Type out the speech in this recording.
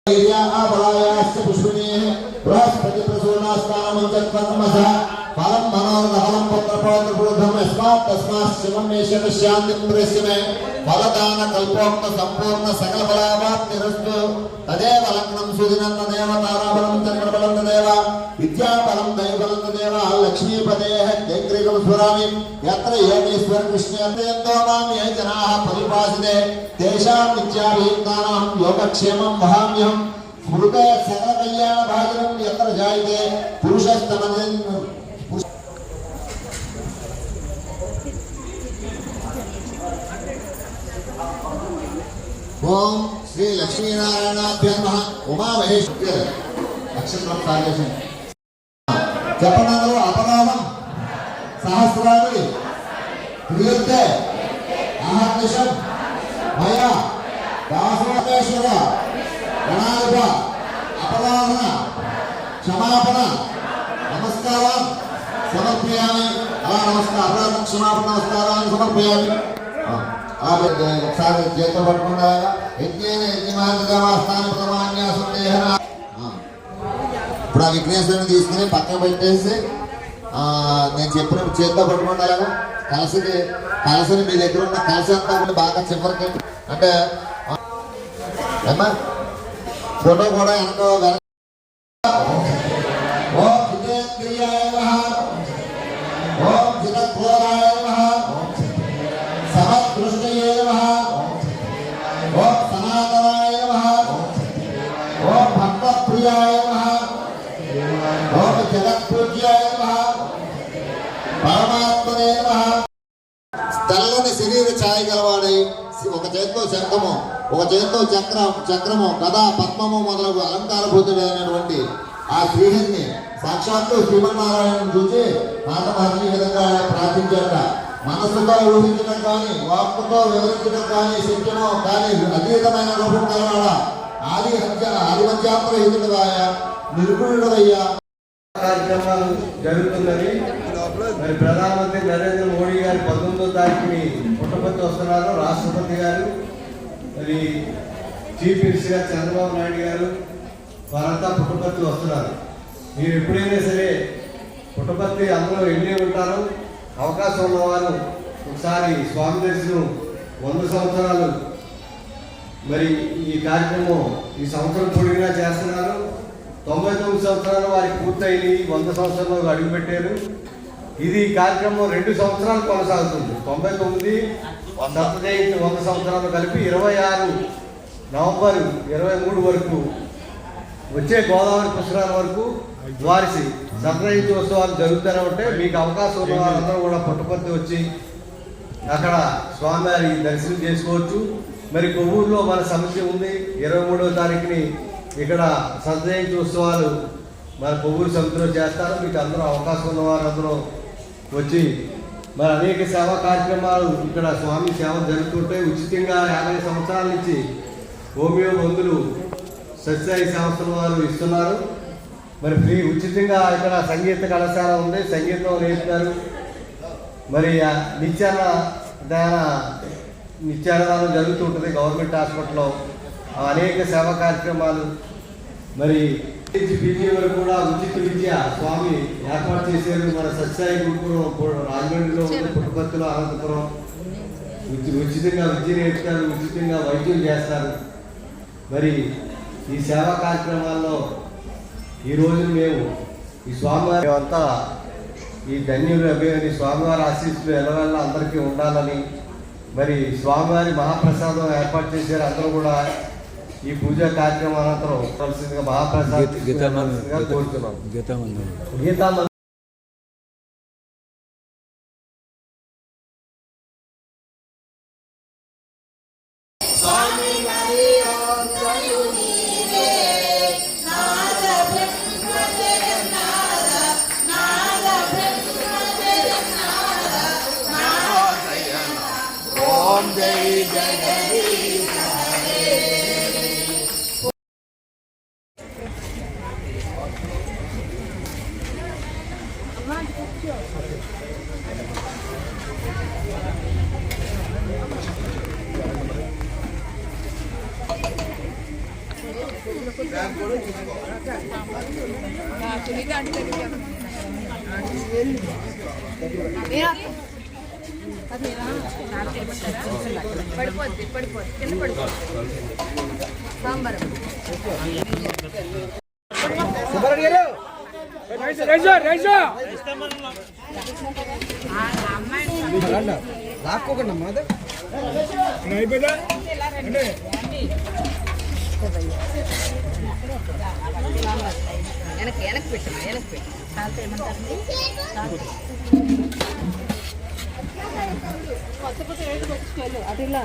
पुष्पिणी बृहस्पति प्रसूनास्तानं जत्कर्मसः फलं मनोरथफलं पुत्रपौत्रपूर्धं यस्मात् तस्मात् शिवं मेषं शान्तिं प्रयस्मे फलदान कल्पोक्त संपूर्ण सकल फलावाप्तिरस्तु तदेव लग्नं सुदिनं तदेव ताराबलं चन्द्रबलं तदेव विद्याबलं दैवबलं तदेव लक्ष्मीपदेः जयग्रीवं स्मरामि यत्र योगेश्वर कृष्णेन्द्रो मां ये जनाः परिभाषिते तेषां विद्याभियुक्तानां योगक्षेमं वहाम्यहम् स्मृते सकल कल्याण भाजनम यत्र जायते पुरुषस्तमन ओम श्री लक्ष्मी नारायणाभ्यां नमः उमा महेश्वर नक्षत्रम सागेशं जपनालो अपनामं सहस्राणि क्रियते आहर्निशं मया दासोमेश्वर गणाधिप अपराधन क्षमापण नमस्कार समर्पयामि नमस्कार अपराध क्षमापण नमस्कार समर्पयामि ఒకసారి చేత పట్టుకుండా ఇప్పుడు ఆ విఘ్నేశ్వరుని తీసుకుని పక్కన పెట్టేసి నేను చెప్పిన చేతితో పట్టుకుండా అలాగా కలసని మీ దగ్గర ఉన్న కలస అంతా కూడా బాగా చివరికి అంటే ఏమా फोटो కూడా ఎంతో ఓం జితేంద్రియాయ నమః ఓం జితక్రోధాయ నమః సమదృష్టయే నమః ఓం సనాతనాయ నమః ఓం భక్తప్రియాయ నమః ఓం జగత్పూజ్యాయ నమః పరమాత్మనే నమః తెల్లని శరీర ఛాయ గలవాడై ఒక చేతితో శంఖము ఒక చేతితో చక్రము గదా పద్మము మొదలగు అలంకారభూతుడైనటువంటి ఆ శ్రీహరిని సాక్షాత్తు శ్రీమన్నారాయణను చూసి నాథ మహర్షి విధంగా ప్రార్థించాక మనస్సుతో ఊహించడం కానీ వాక్కుతో వివరించడం కానీ శక్యమో కానీ అతీతమైన రూపం కలవాడ ఆదివంచాప్రహితుడయ్య నిర్గుణుడయ్యా కార్యక్రమాలు జరుగుతున్నది. మరి ప్రధానమంత్రి నరేంద్ర మోడీ గారు 19వ తారీఖుని పుట్టపర్తి వస్తున్నారు. రాష్ట్రపతి గారు మరి చీఫ్ మినిస్టర్ గారు చంద్రబాబు నాయుడు గారు వారంతా పుట్టపర్తి వస్తున్నారు. మీరు ఎప్పుడైనా సరే పుట్టపర్తి అందరూ వెళ్ళి ఉంటారు. అవకాశం ఉన్నవారు ఒకసారి స్వామి దర్శనం 100 సంవత్సరాలు మరి ఈ కార్యక్రమం ఈ సంవత్సరం పొడిగినా చేస్తున్నారు. 99 సంవత్సరాలు వారికి పూర్తయింది. 100 సంవత్సరాలు అడుగుపెట్టారు. ఇది కార్యక్రమం 2 సంవత్సరాలు కొనసాగుతుంది. 99 జయంతి 100 సంవత్సరాలు కలిపి 26 నవంబర్ 23 వరకు వచ్చే గోదావరి పుష్కరాల వరకు వారి జయంతి ఉత్సవాలు జరుగుతూనే ఉంటే మీకు అవకాశం ఉన్న వాళ్ళందరూ కూడా పుట్టపర్తి వచ్చి అక్కడ స్వామివారి దర్శనం చేసుకోవచ్చు. మరి కొవ్వూరులో మన సమస్య ఉంది. 23వ తారీఖుని ఇక్కడ జయంతి ఉత్సవాలు మన కొవ్వూరు సమితిలో చేస్తారు. మీకు అందరూ అవకాశం ఉన్న వారందరూ వచ్చి మరి అనేక సేవా కార్యక్రమాలు ఇక్కడ స్వామి సేవ జరుగుతుంటే ఉచితంగా 50 సంవత్సరాల నుంచి హోమియో మందులు సత్యసాయి సంస్థల వారు ఇస్తున్నారు. మరి ఫ్రీ ఉచితంగా ఇక్కడ సంగీత కళాశాల ఉంది. సంగీతం నేర్పుతారు. మరి నిత్యాన్నదానం జరుగుతుంటుంది గవర్నమెంట్ హాస్పిటల్లో. అనేక సేవా కార్యక్రమాలు మరి పీజీ వరకు కూడా ఉచిత విద్య స్వామి ఏర్పాటు చేశారు. మన సత్యసాయి గురుకులం రాజమండ్రిలో ఉంది, పుట్టపర్తిలో, అనంతపురం ఉచితంగా విద్య నేర్పుతారు, ఉచితంగా వైద్యం చేస్తారు. మరి ఈ సేవా కార్యక్రమాల్లో ఈరోజు మేము ఈ స్వామివారి అంతా ఈ ధన్యులు అభిమని స్వామివారి ఆశీస్సులు ఎలవెల్ల అందరికీ ఉండాలని మరి స్వామివారి మహాప్రసాదం ఏర్పాటు చేశారు. అందరూ కూడా ఈ పూజా కార్యక్రమం అనంతరం కలిసిందిగా మహాప్రసాద్ కోరుతున్నాం. గీతా బ్యాగ్ కూడా తీసుకో. పడిపోద్ది కింద పడిపోద్ది సాంబార్ లాక్కోకండి అమ్మా వెనక్కి పెట్టమ్మా వెనక్కి పెట్టు తాత ఏమంటారు కొత్త కొత్త అటు ఇలా